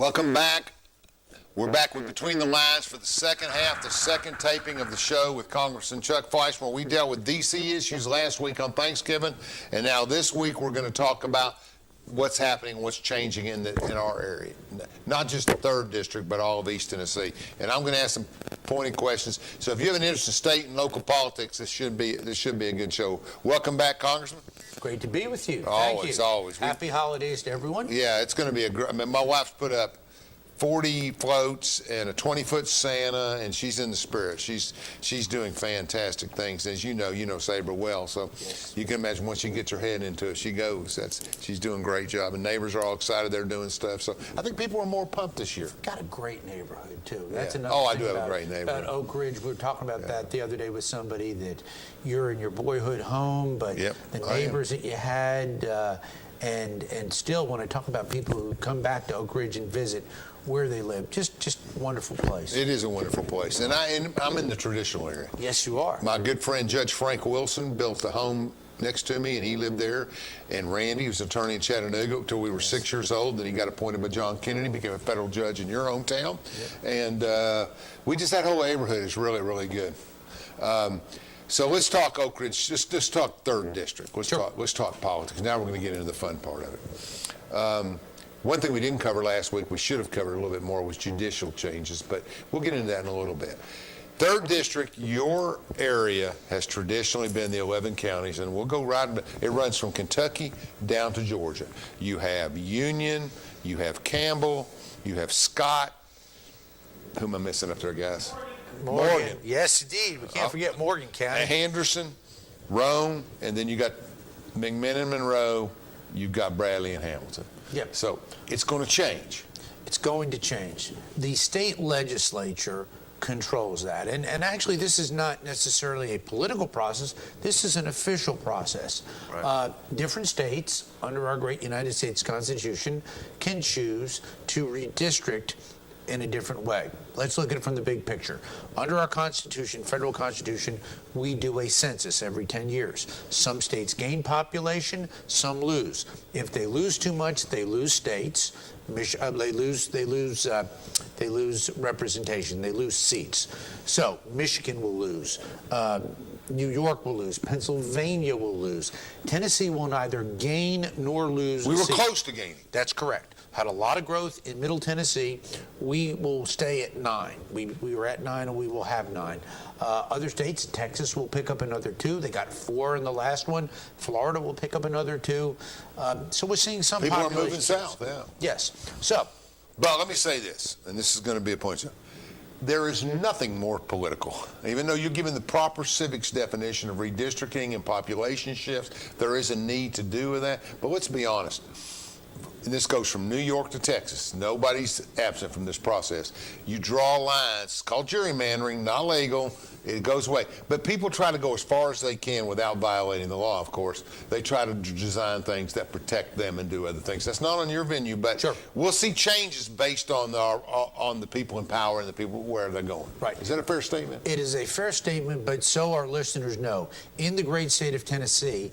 Welcome back. We're back with Between the Lines for the second half, the second taping of the show with Congressman Chuck Fleischmann. We dealt with D.C. issues last week on Thanksgiving, and now this week we're going to talk about what's happening, what's changing in our area. Not just the 3rd District, but all of East Tennessee. And I'm going to ask some pointed questions. So if you have an interest in state and local politics, this should be a good show. Welcome back, Congressman. Great to be with you. Always, Thank you. always. Happy holidays to everyone. Yeah, it's going to be I mean, my wife's put up 40 floats and a 20-foot Santa, and she's in the spirit. She's doing fantastic things. As you know Sabre well, so yes. You can imagine once she gets her head into it, she goes. She's doing a great job, and neighbors are all excited. They're doing stuff. So I think people are more pumped this year. Got a great neighborhood too. That's another I thing do have a great neighborhood. About Oak Ridge, we were talking about that the other day with somebody, that you're in your boyhood home, but the neighbors that you had, and still when I talk about people who come back to Oak Ridge and visit where they live, just wonderful place. It is a wonderful place, and I'm in the traditional area. Yes, you are. My good friend Judge Frank Wilson built a home next to me, and he lived there. And Randy was attorney in Chattanooga until we were 6 years old. Then he got appointed by John Kennedy, became a federal judge in your hometown. And that whole neighborhood is really, really good. So let's talk Oak Ridge. Just talk 3rd District. Let's talk politics. Now we're going to get into the fun part of it. One thing we didn't cover last week, we should have covered a little bit more, was judicial changes, but we'll get into that in a little bit. 3rd District, your area has traditionally been the 11 counties, and we'll go right into it. Runs from Kentucky down to Georgia. You have Union, you have Campbell, you have Scott. Who am I missing up there, guys? Morgan. Yes, indeed. We can't forget Morgan County. Henderson, Rome, and then you got McMinn and Monroe. You've got Bradley and Hamilton. Yep. So it's going to change. It's going to change. The state legislature controls that. And actually, this is not necessarily a political process. This is an official process. Right. Different states, under our great United States Constitution, can choose to redistrict in a different way. Let's look at it from the big picture. Under our Constitution, federal Constitution, we do a census every 10 years. Some states gain population, some lose. If they lose too much, they lose states. They lose representation. They lose seats. So Michigan will lose. New York will lose. Pennsylvania will lose. Tennessee will neither gain nor lose. We were close to gaining. That's correct. Had a lot of growth in Middle Tennessee. We will stay at 9. We were at 9, and we will have 9. Other states, Texas will pick up another 2. They got 4 in the last one. Florida will pick up another 2. So we're seeing some people are moving shifts. south. Yeah. Yes. So, but let me say this, and this is going to be a point. There is nothing more political. Even though you're given the proper civics definition of redistricting and population shifts, there is a need to do with that. But let's be honest. And this goes from New York to Texas. Nobody's absent from this process. You draw lines. It's called gerrymandering, not legal. It goes away. But people try to go as far as they can without violating the law, of course. They try to design things that protect them and do other things. That's not on your venue, but we'll see changes based on the people in power and the people where they're going. Right. Is that a fair statement? It is a fair statement, but so our listeners know. In the great state of Tennessee,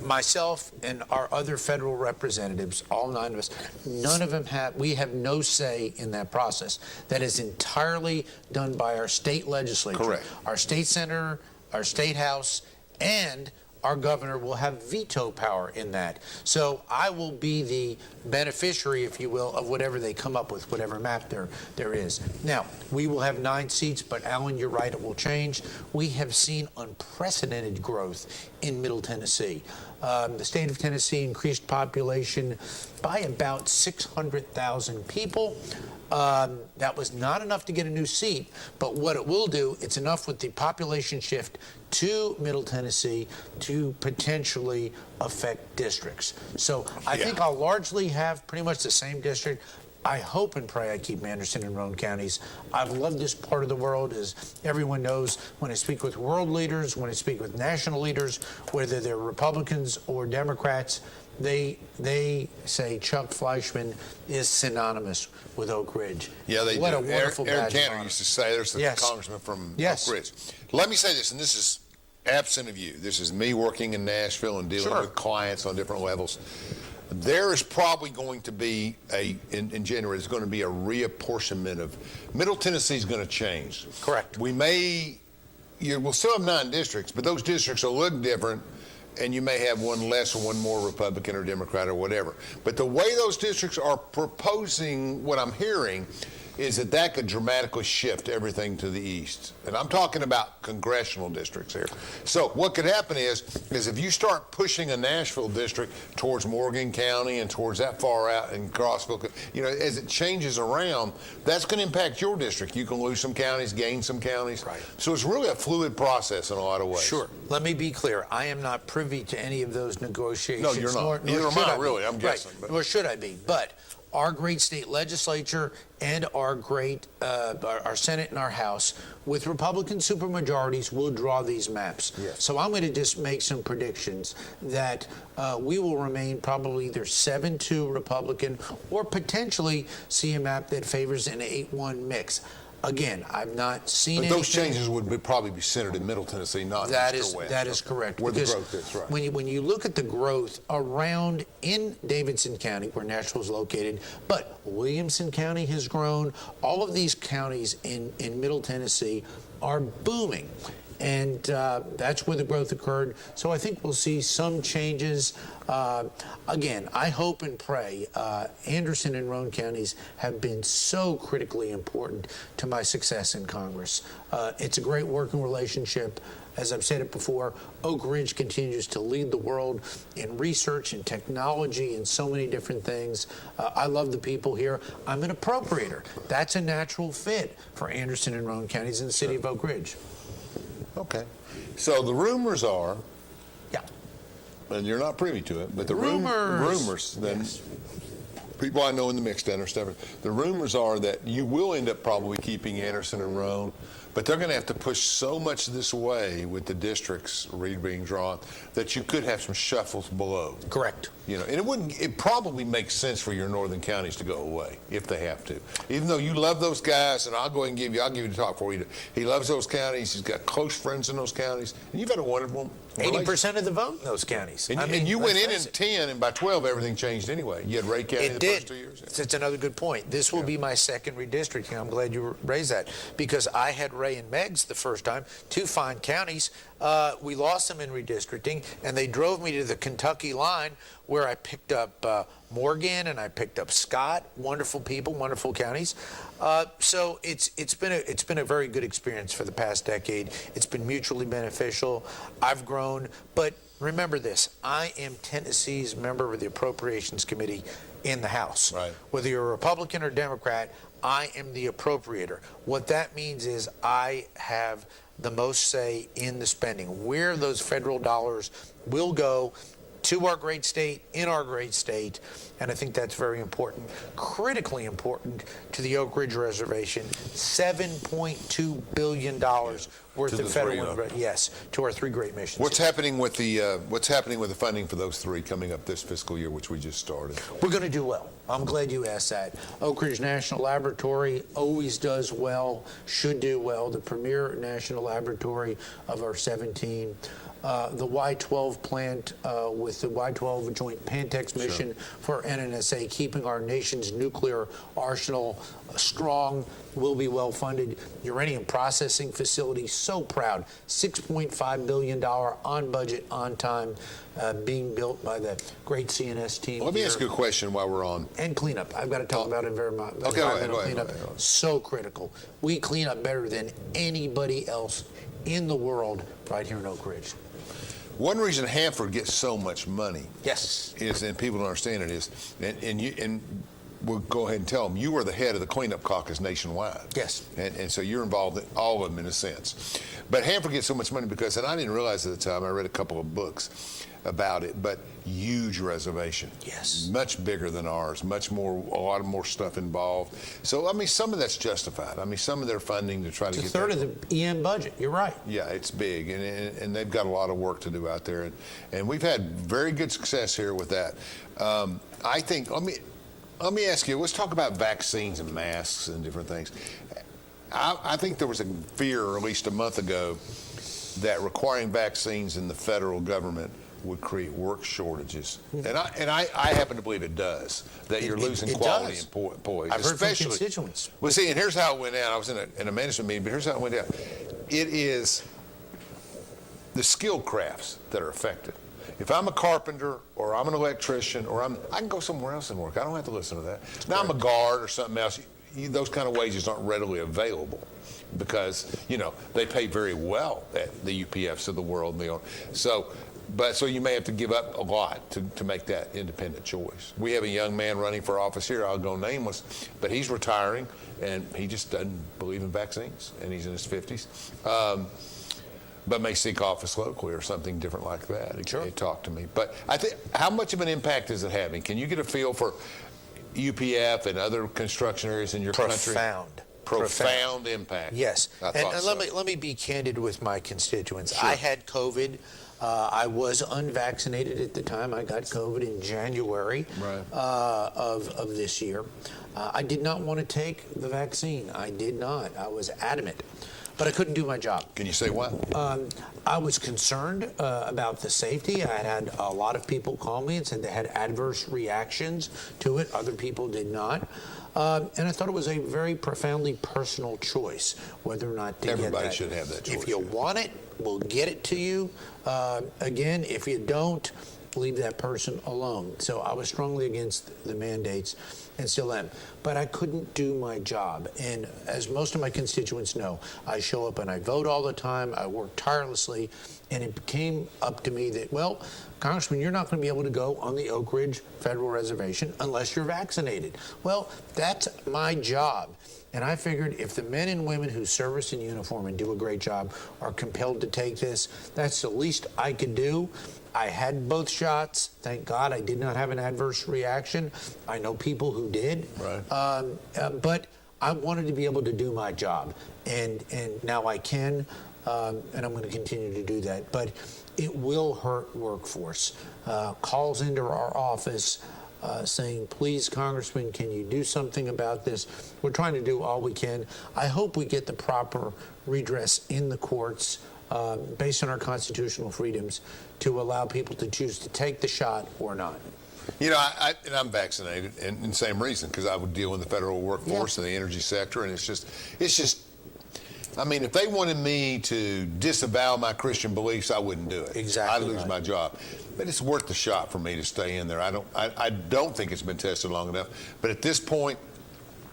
myself and our other federal representatives, all 9 of us, none of them we have no say in that process. That is entirely done by our state legislature. Correct. Our state senator, our state house, and our governor will have veto power in that. So I will be the beneficiary, if you will, of whatever they come up with, whatever map there is. Now, we will have 9 seats, but Alan, you're right, it will change. We have seen unprecedented growth in Middle Tennessee. The state of Tennessee increased population by about 600,000 people. That was not enough to get a new seat, but what it will do, it's enough with the population shift to Middle Tennessee to potentially affect districts. So I think I'll largely have pretty much the same district. I hope and pray I keep Anderson and Roane counties. I've loved this part of the world, as everyone knows. When I speak with world leaders, when I speak with national leaders, whether they're Republicans or Democrats, they say Chuck Fleischmann is synonymous with Oak Ridge. Yeah, they do. What a wonderful Eric badge of Cantor honor. used to say, there's the congressman from Oak Ridge. Let me say this, and this is absent of you. This is me working in Nashville and dealing with clients on different levels. there is probably going to be in January, there's going to be a reapportionment of, Middle Tennessee is going to change. Correct. We'll still have 9 districts, but those districts will look different, and you may have one less or one more Republican or Democrat or whatever. But the way those districts are proposing, what I'm hearing, is that could dramatically shift everything to the east. And I'm talking about congressional districts here. So what could happen is if you start pushing a Nashville district towards Morgan County and towards that far out in Crossville, as it changes around, that's going to impact your district. You can lose some counties, gain some counties. Right. So it's really a fluid process in a lot of ways. Sure. Let me be clear. I am not privy to any of those negotiations. No, you're not. Neither am I, really. I'm guessing. Right. Nor should I be. But our great state legislature and our great our Senate and our House, with Republican supermajorities, will draw these maps. Yes. So I'm going to just make some predictions that we will remain probably either 7-2 Republican or potentially see a map that favors an 8-1 mix. Again, I've not seen But anything. those changes would probably be centered in Middle Tennessee, not east or west. That is correct. Where the Because growth is, right. When you look at the growth around in Davidson County, where Nashville is located, but Williamson County has grown. All of these counties in Middle Tennessee are booming. And that's where the growth occurred. So I think we'll see some changes. Again, I hope and pray. Anderson and Roane counties have been so critically important to my success in Congress. It's a great working relationship. As I've said it before, Oak Ridge continues to lead the world in research and technology and so many different things. I love the people here. I'm an appropriator. That's a natural fit for Anderson and Roane counties in the city of Oak Ridge. Okay. So the rumors are, Yeah. and you're not privy to it, but the Rumors. then Yes. people I know in the mix understand. The rumors are that you will end up probably keeping Anderson and Roane, but they're going to have to push so much this way with the districts being drawn that you could have some shuffles below. Correct. And it probably makes sense for your northern counties to go away if they have to. Even though you love those guys, and I'll give you the talk for you. He loves those counties. He's got close friends in those counties, and you've had a wonderful 80% of the vote in those counties. And you went in 10, and by 12, everything changed anyway. You had Ray County It the did. first 2 years. It's another good point. This will be my second redistricting. I'm glad you raised that, because I had Ray and Meggs the first time, 2 fine counties. We lost them in redistricting, and they drove me to the Kentucky line, where I picked up Morgan and I picked up Scott. Wonderful people, wonderful counties. So it's been a very good experience for the past decade. It's been mutually beneficial. I've grown, but remember this: I am Tennessee's member of the Appropriations Committee in the House. Right. Whether you're a Republican or Democrat, I am the appropriator. What that means is I have the most say in the spending, where those federal dollars will go to our great state, in our great state, and I think that's very important, critically important to the Oak Ridge Reservation. $7.2 billion worth of federal, yes, to our 3 great missions. What's happening with the funding for those 3 coming up this fiscal year, which we just started? We're going to do well. I'm glad you asked that. Oak Ridge National Laboratory always does well, should do well. The premier national laboratory of our 17. The Y-12 plant with the Y-12 Joint Pantex mission for NNSA, keeping our nation's nuclear arsenal strong, will be well funded. Uranium processing facility, so proud. $6.5 billion on budget, on time, being built by the great CNS team. Well, let me ask you a question while we're on. And cleanup. I've got to talk about environmental Go ahead. cleanup. So critical. We clean up better than anybody else in the world right here in Oak Ridge. One reason Hanford gets so much money, yes, is, and people don't understand it, is, and we'll go ahead and tell them, you were the head of the cleanup caucus nationwide. Yes. And so you're involved in all of them in a sense. But Hanford gets so much money because, and I didn't realize at the time, I read a couple of books about it, but huge reservation. Yes. Much bigger than ours, a lot more stuff involved. So, I mean, some of that's justified. I mean, some of their funding to try to get it's a third of the EM budget. You're right. Yeah, it's big, and they've got a lot of work to do out there. And we've had very good success here with that. I think, let me ask you, let's talk about vaccines and masks and different things. I think there was a fear, at least a month ago, that requiring vaccines in the federal government would create work shortages. And I happen to believe it does, that you're losing it quality does. employees. I've heard from constituents. Well, see, and here's how it went down. I was in a management meeting, but here's how it went down. It is the skilled crafts that are affected. If I'm a carpenter or I'm an electrician or I can go somewhere else and work. I don't have to listen to that. Now I'm a guard or something else. Those kind of wages aren't readily available because, they pay very well at the UPFs of the world. So you may have to give up a lot to make that independent choice. We have a young man running for office here. I'll go nameless, but he's retiring and he just doesn't believe in vaccines, and he's in his 50s. But may seek office locally or something different like that. Sure. He talked to me. But I think, how much of an impact is it having? Can you get a feel for UPF and other construction areas in your country? Profound impact. Yes. And so. let me be candid with my constituents. Sure. I had COVID. I was unvaccinated at the time. I got COVID in January of this year. I did not want to take the vaccine. I did not. I was adamant. But I couldn't do my job. Can you say why? I was concerned about the safety. I had a lot of people call me and said they had adverse reactions to it. Other people did not. And I thought it was a very profoundly personal choice whether or not to get that. Everybody should have that choice. If you want it, we'll get it to you. Again, if you don't, leave that person alone. So I was strongly against the mandates and still am. But I couldn't do my job. And as most of my constituents know, I show up and I vote all the time. I work tirelessly. And it became up to me that, well, Congressman, you're not going to be able to go on the Oak Ridge Federal Reservation unless you're vaccinated. Well, that's my job. And I figured if the men and women who service in uniform and do a great job are compelled to take this, that's the least I could do. I had both shots. Thank God I did not have an adverse reaction. I know people who did. Right. But I wanted to be able to do my job. And now I can, and I'm going to continue to do that. But it will hurt workforce. Calls into our office saying, please, Congressman, can you do something about this? We're trying to do all we can. I hope we get the proper redress in the courts based on our constitutional freedoms to allow people to choose to take the shot or not. I'm vaccinated, and the same reason, because I would deal in the federal workforce and the energy sector, and it's just, I mean, if they wanted me to disavow my Christian beliefs, I wouldn't do it. Exactly. I'd lose my job. But it's worth the shot for me to stay in there. I don't think it's been tested long enough. But at this point,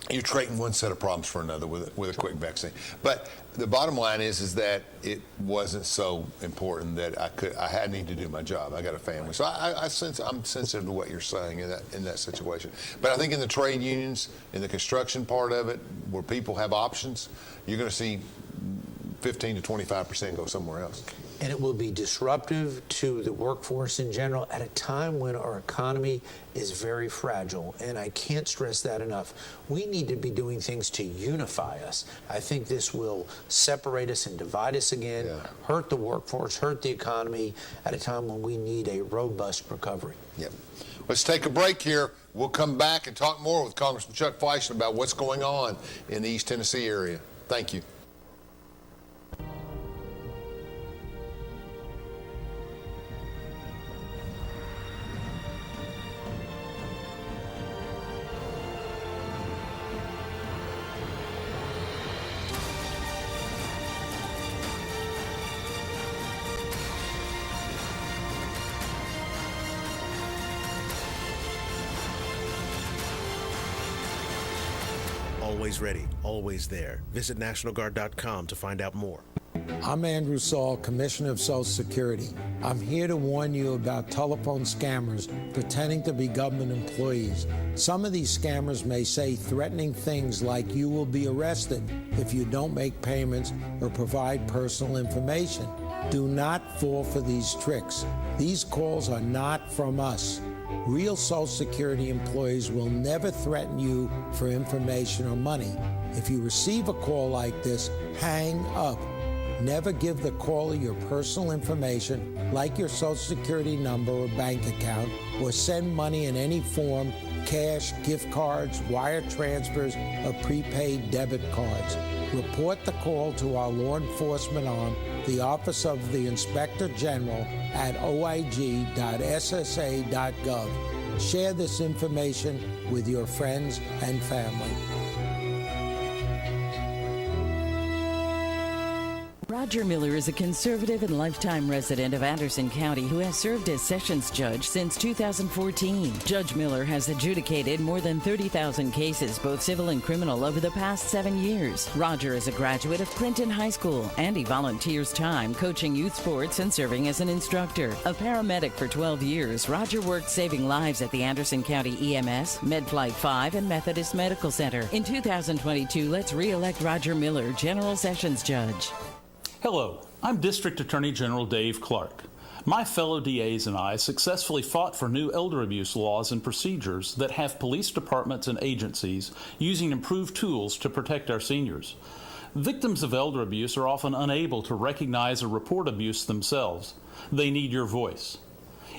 you're trading one set of problems for another with a quick vaccine. But the bottom line is that it wasn't so important that I need to do my job. I got a family, so I'm sensitive to what you're saying in that situation. But I think in the trade unions, in the construction part of it, where people have options, you're going to see 15 to 25% go somewhere else. And it will be disruptive to the workforce in general at a time when our economy is very fragile. And I can't stress that enough. We need to be doing things to unify us. I think this will separate us and divide us again, hurt the workforce, hurt the economy at a time when we need a robust recovery. Yep. Let's take a break here. We'll come back and talk more with Congressman Chuck Fleischmann about what's going on in the East Tennessee area. Thank you. Always ready, always there. Visit NationalGuard.com to find out more. I'm Andrew Saul, Commissioner of Social Security. I'm here to warn you about telephone scammers pretending to be government employees. Some of these scammers may say threatening things like you will be arrested if you don't make payments or provide personal information. Do not fall for these tricks. These calls are not from us. Real Social Security employees will never threaten you for information or money. If you receive a call like this, hang up. Never give the caller your personal information, like your Social Security number or bank account, or send money in any form, cash, gift cards, wire transfers, or prepaid debit cards. Report the call to our law enforcement arm, the Office of the Inspector General, at oig.ssa.gov. Share this information with your friends and family. Roger Miller is a conservative and lifetime resident of Anderson County who has served as Sessions Judge since 2014. Judge Miller has adjudicated more than 30,000 cases, both civil and criminal, over the past 7 years. Roger is a graduate of Clinton High School, and he volunteers time coaching youth sports and serving as an instructor. A paramedic for 12 years, Roger worked saving lives at the Anderson County EMS, MedFlight 5, and Methodist Medical Center. In 2022, let's re-elect Roger Miller, General Sessions Judge. Hello, I'm District Attorney General Dave Clark. My fellow DAs and I successfully fought for new elder abuse laws and procedures that have police departments and agencies using improved tools to protect our seniors. Victims of elder abuse are often unable to recognize or report abuse themselves. They need your voice.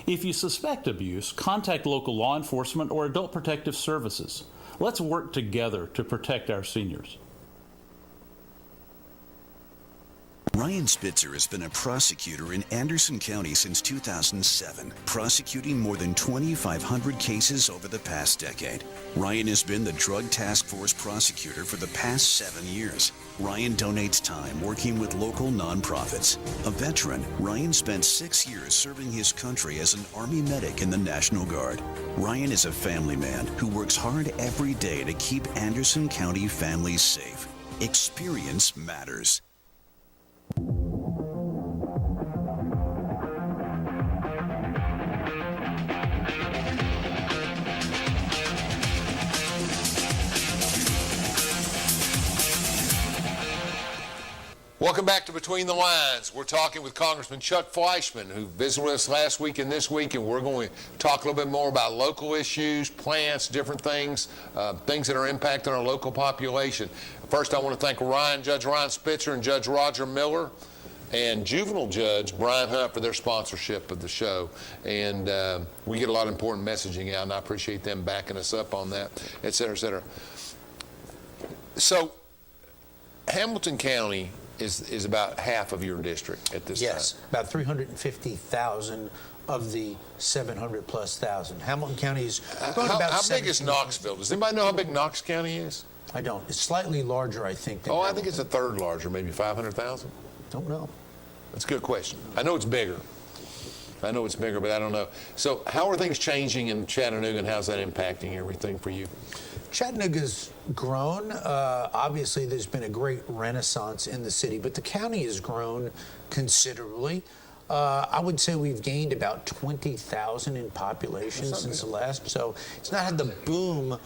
If you suspect abuse, contact local law enforcement or adult protective services. Let's work together to protect our seniors. Ryan Spitzer has been a prosecutor in Anderson County since 2007, prosecuting more than 2,500 cases over the past decade. Ryan has been the Drug Task Force prosecutor for the past 7 years. Ryan donates time working with local nonprofits. A veteran, Ryan spent 6 years serving his country as an Army medic in the National Guard. Ryan is a family man who works hard every day to keep Anderson County families safe. Experience matters. Welcome back to Between the Lines. We're talking with Congressman Chuck Fleischmann, who visited with us last week and this week, and we're going to talk a little bit more about local issues, plants, different things, things that are impacting our local population. First, I want to thank Judge Ryan Spitzer and Judge Roger Miller and Juvenile Judge Brian Hunt for their sponsorship of the show. And we get a lot of important messaging out, and I appreciate them backing us up on that, et cetera, et cetera. So, Hamilton County is about half of your district at this time. Yes, about 350,000 of the 700,000+. Hamilton County is about how big is Knoxville? Does anybody know how big Knox County is? I don't. It's slightly larger, I think. Than I think it's a third larger, maybe 500,000. Don't know. That's a good question. I know it's bigger. But I don't know. So how are things changing in Chattanooga, and how's that impacting everything for you? Chattanooga's grown. Obviously, there's been a great renaissance in the city, but the county has grown considerably. I would say we've gained about 20,000 in population since the last. So it's not had the boom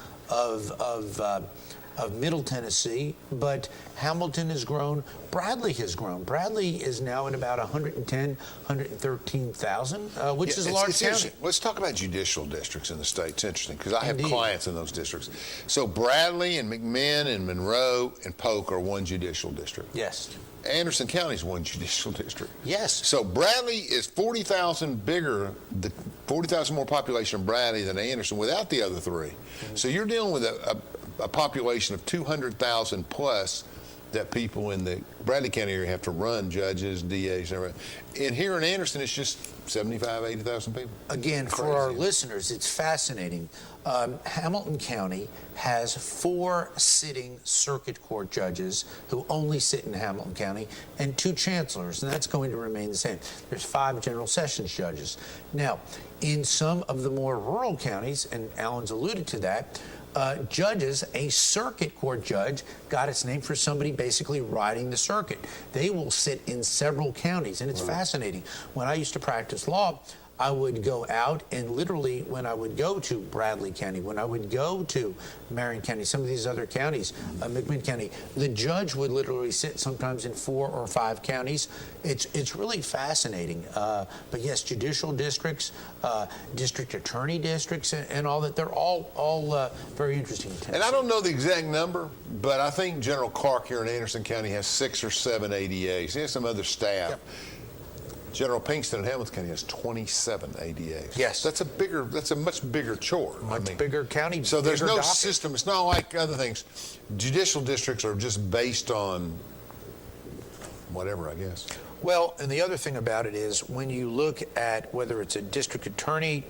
of Middle Tennessee, but Hamilton has grown. Bradley has grown. Bradley is now at about 110, 113,000, which is a large county. Let's talk about judicial districts in the state. It's interesting because I have clients in those districts. So Bradley and McMinn and Monroe and Polk are one judicial district. Yes. Anderson County is one judicial district. Yes. So Bradley is 40,000 bigger, 40,000 more population in Bradley than Anderson without the other three. Mm-hmm. So you're dealing with a population of 200,000 plus that people in the Bradley County area have to run, judges, DAs, and everything. And here in Anderson, it's just 75,000, 80,000 people. Again, Crazy. For our listeners, it's fascinating. Hamilton County has 4 sitting circuit court judges who only sit in Hamilton County and 2 chancellors, and that's going to remain the same. There's 5 general sessions judges. Now, in some of the more rural counties, and Alan's alluded to that, judges, a circuit court judge, got its name for somebody basically riding the circuit. They will sit in several counties, and it's fascinating. When I used to practice law, I would go out and literally when I would go to Bradley County, when I would go to Marion County, some of these other counties, McMinn County, the judge would literally sit sometimes in 4 or 5 counties. It's really fascinating. But yes, judicial districts, district attorney districts, and all that, they're all very interesting. And I don't know the exact number, but I think General Clark here in Anderson County has 6 or 7 ADAs. He has some other staff. Yep. General Pinkston in Hamilton County has 27 ADAs. Yes. That's a much bigger chore. Much bigger county. So there's bigger no docket. system. It's not like other things. Judicial districts are just based on whatever, I guess. Well, and the other thing about it is when you look at whether it's a district attorney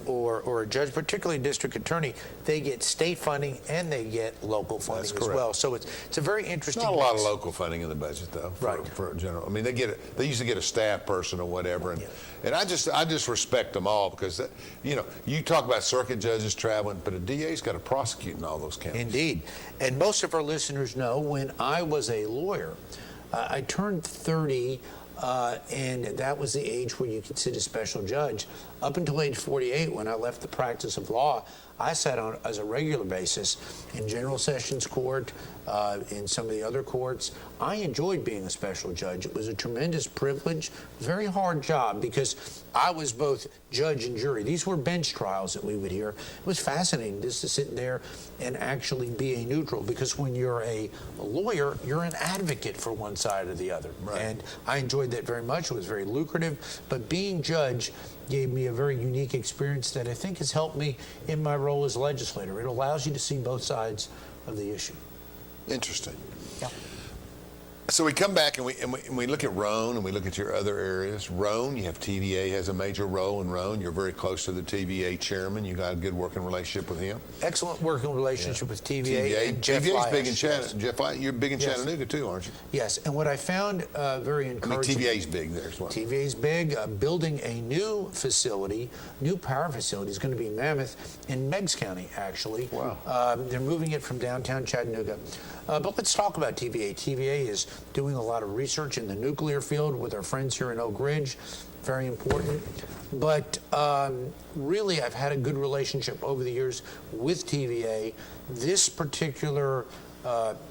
or a judge, particularly district attorney, they get state funding and they get local funding That's as correct. well. So it's a very interesting. Not a lot of mix. local funding in the budget, though. Right. For general, I mean, they usually get a staff person or whatever, and I just respect them all because you talk about circuit judges traveling, but a DA's got to prosecute in all those counties. Indeed. And most of our listeners know when I was a lawyer, I turned 30, and that was the age where you could sit a special judge. Up until age 48, when I left the practice of law, I sat on as a regular basis in General Sessions Court, in some of the other courts. I enjoyed being a special judge. It was a tremendous privilege, very hard job because I was both judge and jury. These were bench trials that we would hear. It was fascinating just to sit there and actually be a neutral because when you're a lawyer, you're an advocate for one side or the other. Right. And I enjoyed that very much. It was very lucrative. But being judge gave me a very unique experience that I think has helped me in my role as legislator. It allows you to see both sides of the issue. Interesting. Yeah. So we come back and we look at Roan and we look at your other areas. Roan, you have TVA has a major role in Roan. You're very close to the TVA chairman. You got a good working relationship with him. Excellent working relationship with TVA and Jeff TVA's big in Fleisch. Chattanooga. Jeff Fleisch, you're big in Yes. Chattanooga too, aren't you? Yes, and what I found very encouraging. TVA's big there as well. TVA's big. Building a new facility, new power facility, is going to be mammoth in Meigs County, actually. Wow. They're moving it from downtown Chattanooga. But let's talk about TVA. TVA is doing a lot of research in the nuclear field with our friends here in Oak Ridge. Very important. But really, I've had a good relationship over the years with TVA. This particular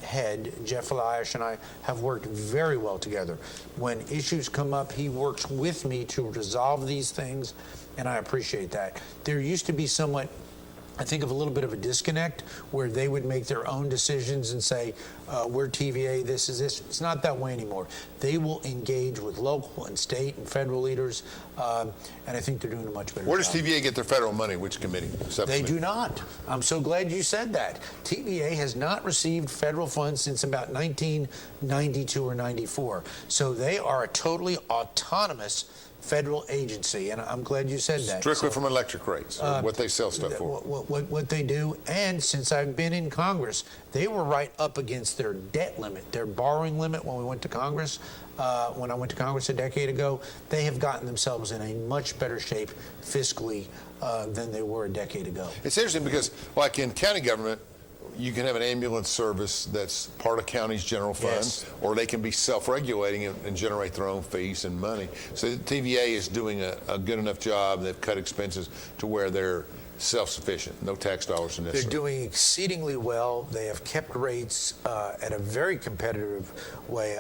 head, Jeff Fleischmann, and I have worked very well together. When issues come up, he works with me to resolve these things, and I appreciate that. There used to be somewhat, I think, of a little bit of a disconnect where they would make their own decisions and say, we're TVA, this is this. It's not that way anymore. They will engage with local and state and federal leaders, and I think they're doing a much better job. Where does TVA get their federal money? Which committee? They Subcommittee? do not. I'm so glad you said that. TVA has not received federal funds since about 1992 or 94. So they are a totally autonomous federal agency, and I'm glad you said that. Strictly So, from electric rates, or what they sell stuff for. what they do, and since I've been in Congress, they were right up against their debt limit, their borrowing limit when we went to Congress. When I went to Congress a decade ago, they have gotten themselves in a much better shape fiscally than they were a decade ago. It's interesting because, like in county government, you can have an ambulance service that's part of county's general fund, Yes. or they can be self-regulating and generate their own fees and money. So the TVA is doing a good enough job. They've cut expenses to where they're self-sufficient. No tax dollars in this. They're doing exceedingly well. They have kept rates at a very competitive way.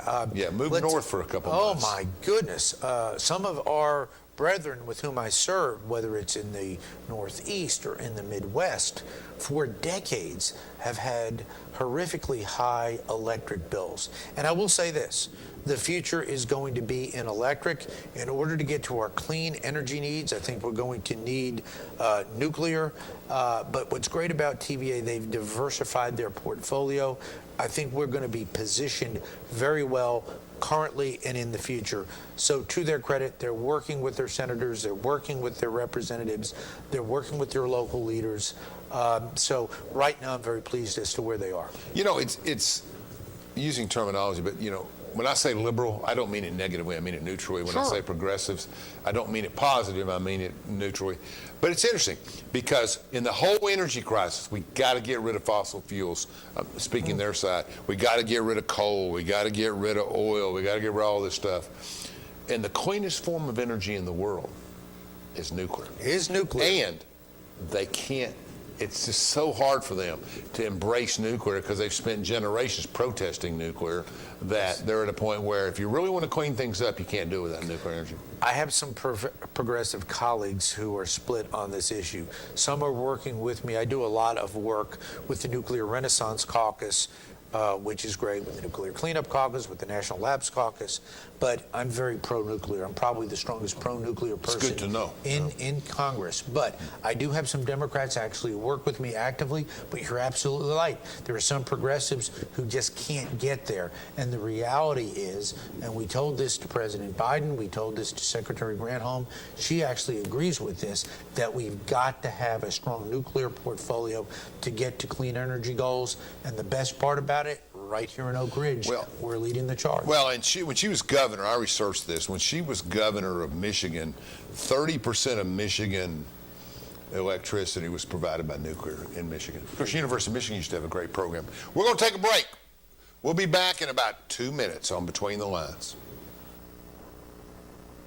Moved north for a couple months. Oh, my goodness. Some of our brethren with whom I served, whether it's in the Northeast or in the Midwest, for decades have had horrifically high electric bills. And I will say this, the future is going to be in electric. In order to get to our clean energy needs, I think we're going to need nuclear. But what's great about TVA, they've diversified their portfolio. I think we're going to be positioned very well currently and in the future. So to their credit, they're working with their senators, they're working with their representatives, they're working with their local leaders. So right now I'm very pleased as to where they are. You know, it's using terminology, but when I say liberal, I don't mean it negatively, I mean it neutrally. When I say progressives, I don't mean it positive, I mean it neutrally. But it's interesting because in the whole energy crisis, we got to get rid of fossil fuels. Speaking their side, we got to get rid of coal, we got to get rid of oil, we got to get rid of all this stuff. And the cleanest form of energy in the world is nuclear. And they can't. It's just so hard for them to embrace nuclear because they've spent generations protesting nuclear that they're at a point where if you really want to clean things up, you can't do it without nuclear energy. I have some progressive colleagues who are split on this issue. Some are working with me. I do a lot of work with the Nuclear Renaissance Caucus which is great, with the Nuclear Cleanup Caucus, with the National Labs Caucus, but I'm very pro-nuclear. I'm probably the strongest pro-nuclear person good to know. in Congress. But I do have some Democrats actually who work with me actively, but you're absolutely right. There are some progressives who just can't get there. And the reality is, and we told this to President Biden, we told this to Secretary Granholm, she actually agrees with this, that we've got to have a strong nuclear portfolio to get to clean energy goals. And the best part about it, right here in Oak Ridge, we're leading the charge. Well, and when she was governor, I researched this. When she was governor of Michigan, 30% of Michigan electricity was provided by nuclear in Michigan. Of course, University of Michigan used to have a great program. We're going to take a break. We'll be back in about 2 minutes on Between the Lines.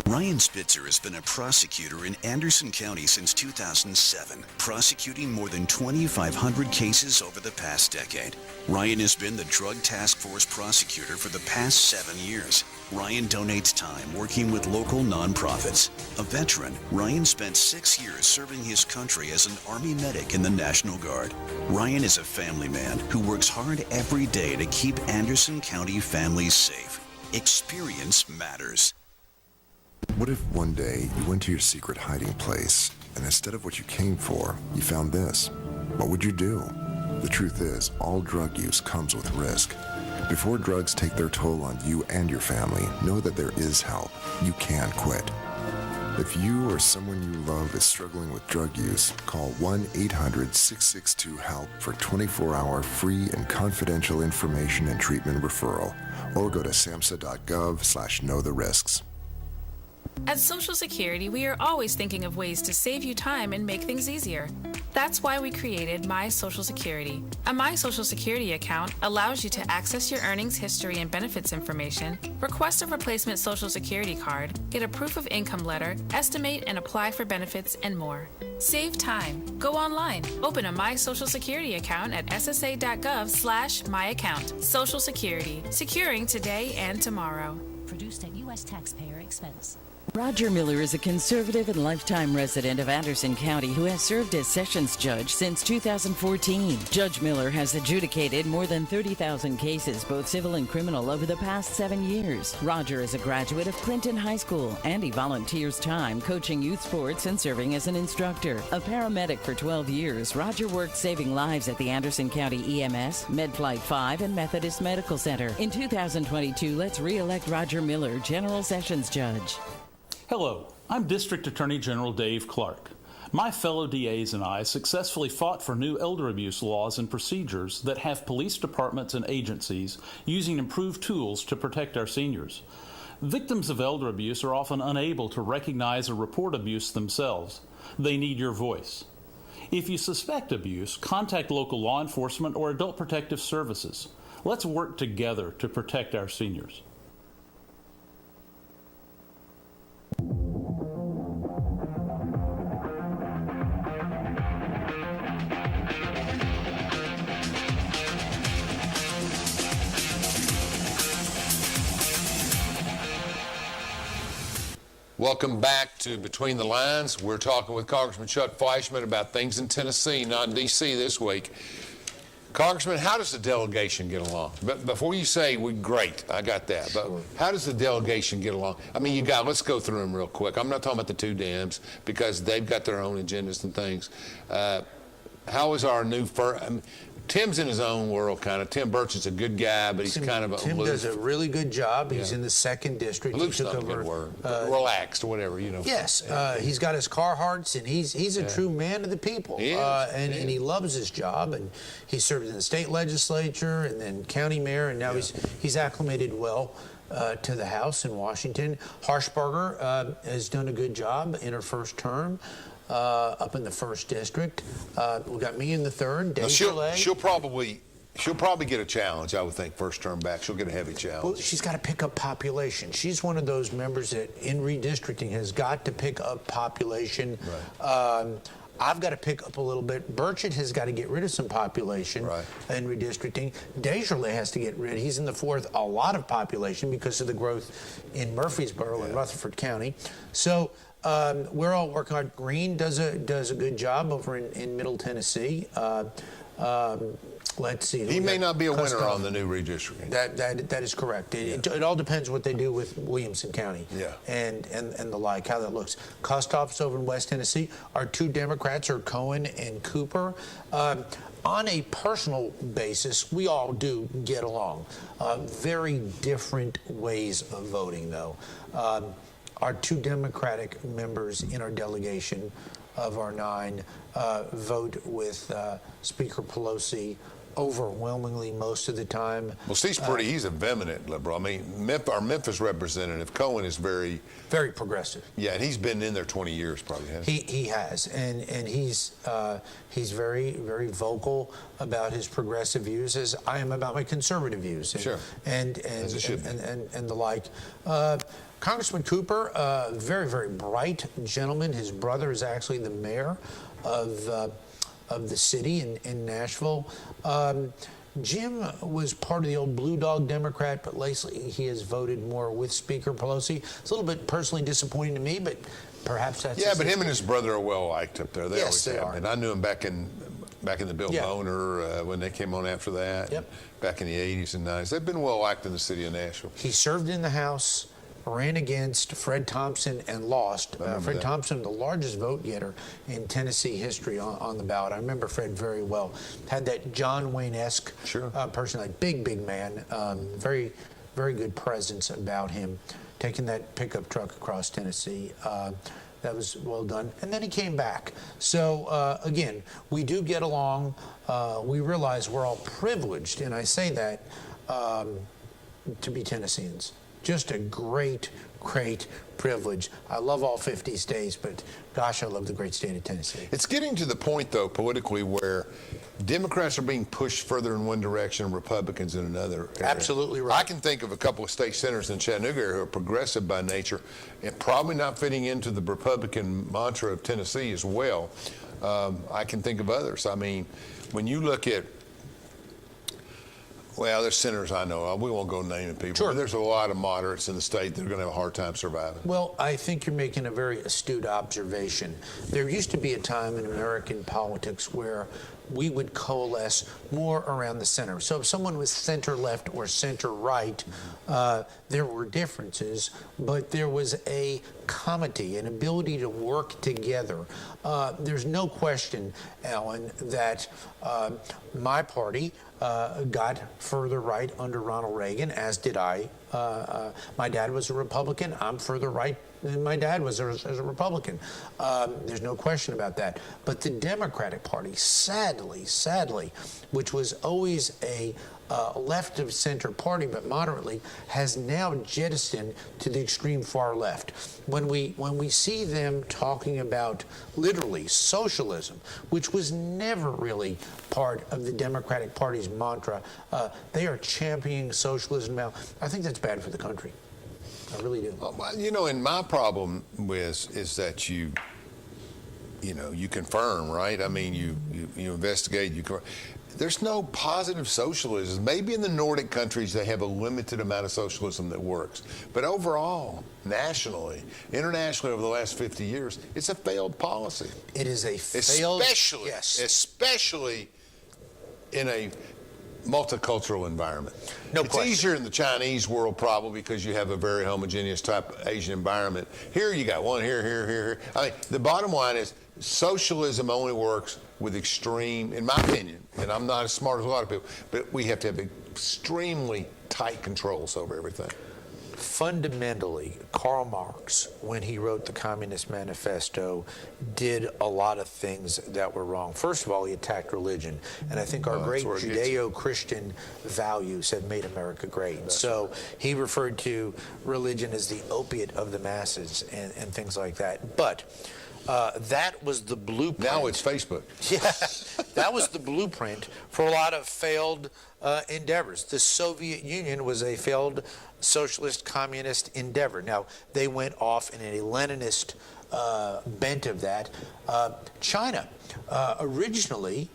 Ryan Spitzer has been a prosecutor in Anderson County since 2007, prosecuting more than 2,500 cases over the past decade. Ryan has been the Drug Task Force prosecutor for the past 7 years. Ryan donates time working with local nonprofits. A veteran, Ryan spent 6 years serving his country as an Army medic in the National Guard. Ryan is a family man who works hard every day to keep Anderson County families safe. Experience matters. What if one day you went to your secret hiding place and instead of what you came for, you found this? What would you do? The truth is, all drug use comes with risk. Before drugs take their toll on you and your family, know that there is help. You can quit. If you or someone you love is struggling with drug use, call 1-800-662-HELP for 24-hour free and confidential information and treatment referral, or go to samhsa.gov/knowtherisks. At Social Security, we are always thinking of ways to save you time and make things easier. That's why we created My Social Security. A My Social Security account allows you to access your earnings history and benefits information, request a replacement Social Security card, get a proof of income letter, estimate and apply for benefits, and more. Save time. Go online. Open a My Social Security account at ssa.gov/myaccount. Social Security. Securing today and tomorrow. Produced at U.S. taxpayer expense. Roger Miller is a conservative and lifetime resident of Anderson County who has served as Sessions Judge since 2014. Judge Miller has adjudicated more than 30,000 cases, both civil and criminal, over the past 7 years. Roger is a graduate of Clinton High School, and he volunteers time coaching youth sports and serving as an instructor. A paramedic for 12 years, Roger worked saving lives at the Anderson County EMS, MedFlight 5, and Methodist Medical Center. In 2022, let's re-elect Roger Miller, General Sessions Judge. Hello, I'm District Attorney General Dave Clark. My fellow DAs and I successfully fought for new elder abuse laws and procedures that have police departments and agencies using improved tools to protect our seniors. Victims of elder abuse are often unable to recognize or report abuse themselves. They need your voice. If you suspect abuse, contact local law enforcement or Adult Protective Services. Let's work together to protect our seniors. Welcome back to Between the Lines. We're talking with Congressman Chuck Fleischmann about things in Tennessee, not in D.C. this week. Congressman, how does the delegation get along? But before you say we're great, I got that. But how does the delegation get along? I mean, let's go through them real quick. I'm not talking about the two Dems because they've got their own agendas and things. How is our new first? Tim's in his own world, kind of. Tim Burchett's a good guy, but he's kind of Tim aloof. does a really good job. He's in the 2nd district. Aloof's He took not a good over. word. Relaxed, whatever, you know. Yes, he's got his Carhartts, and he's a true man of the people. He is. And he loves his job, and he served in the state legislature and then county mayor, and now he's acclimated well to the House in Washington. Harshbarger has done a good job in her first term. Up in the 1st district. We got me in the 3rd. She'll probably get a challenge, I would think, first term back. She'll get a heavy challenge. Well, she's got to pick up population. She's one of those members that in redistricting has got to pick up population. Right. I've got to pick up a little bit. Burchett has got to get rid of some population in redistricting. Desjardins has to get rid. He's in the 4th, a lot of population because of the growth in Murfreesboro and Rutherford County. So we're all working hard. Green does a good job over in Middle Tennessee. Let's see. He may not be a winner Kustoff. on the new redistricting. That is correct. It all depends what they do with Williamson County. Yeah. And the like, how that looks. Kustoff's over in West Tennessee. Our two Democrats are Cohen and Cooper. On a personal basis, we all do get along. Very different ways of voting, though. Our two Democratic members in our delegation of our 9 vote with Speaker Pelosi overwhelmingly most of the time. Well, he's a vehement liberal. I mean, our Memphis representative, Cohen, is very progressive. Yeah, and he's been in there 20 years probably, hasn't he? He has, and he's very, very vocal about his progressive views, as I am about my conservative views. Sure. And the like. Congressman Cooper, very, very bright gentleman. His brother is actually the mayor of the city in Nashville. Jim was part of the old Blue Dog Democrat, but lately he has voted more with Speaker Pelosi. It's a little bit personally disappointing to me, but perhaps that's... Yeah, but him and his brother are well liked up there. Yes, they are. And I knew him back in the Bill Boner when they came on after that. Yep. Back in the 80s and 90s. They've been well liked in the city of Nashville. He served in the House, ran against Fred Thompson and lost. Fred Thompson, the largest vote getter in Tennessee history on the ballot. I remember Fred very well. Had that John Wayne-esque personality, big man, very, very good presence about him, taking that pickup truck across Tennessee. That was well done. And then he came back. So, again, we do get along. We realize we're all privileged, and I say that to be Tennesseans. Just a great, great privilege. I love all 50 states, but gosh, I love the great state of Tennessee. It's getting to the point, though, politically, where Democrats are being pushed further in one direction and Republicans in another area. Absolutely right. I can think of a couple of state senators in Chattanooga area who are progressive by nature and probably not fitting into the Republican mantra of Tennessee as well. I can think of others. I mean, when you look at, well, there's senators I know. We won't go naming people. Sure. But there's a lot of moderates in the state that are going to have a hard time surviving. Well, I think you're making a very astute observation. There used to be a time in American politics where we would coalesce more around the center. So if someone was center-left or center-right, there were differences, but there was a comity, an ability to work together. There's no question, Alan, that my party got further right under Ronald Reagan, as did I. My dad was a Republican. I'm further right than my dad was as a Republican. There's no question about that. But the Democratic Party, sadly, which was always a left of center party, but moderately, has now jettisoned to the extreme far left. When we see them talking about literally socialism, which was never really part of the Democratic Party's mantra, they are championing socialism now. I think that's bad for the country. I really do. Well, you know, and my problem is that you confirm, right? I mean, you investigate, you confirm. There's no positive socialism. Maybe in the Nordic countries they have a limited amount of socialism that works. But overall, nationally, internationally over the last 50 years, it's a failed policy. It is a failed... Especially in a multicultural environment. No question. It's easier in the Chinese world probably because you have a very homogeneous type Asian environment. Here you got one here. I mean, the bottom line is socialism only works with extreme, in my opinion, and I'm not as smart as a lot of people, but we have to have extremely tight controls over everything. Fundamentally, Karl Marx, when he wrote the Communist Manifesto, did a lot of things that were wrong. First of all, he attacked religion, and I think our great Judeo-Christian values have made America great. So he referred to religion as the opiate of the masses and things like that. But that was the blueprint. Now it's Facebook. Yeah, that was the blueprint for a lot of failed endeavors. The Soviet Union was a failed socialist communist endeavor. Now, they went off in a Leninist bent of that. China originally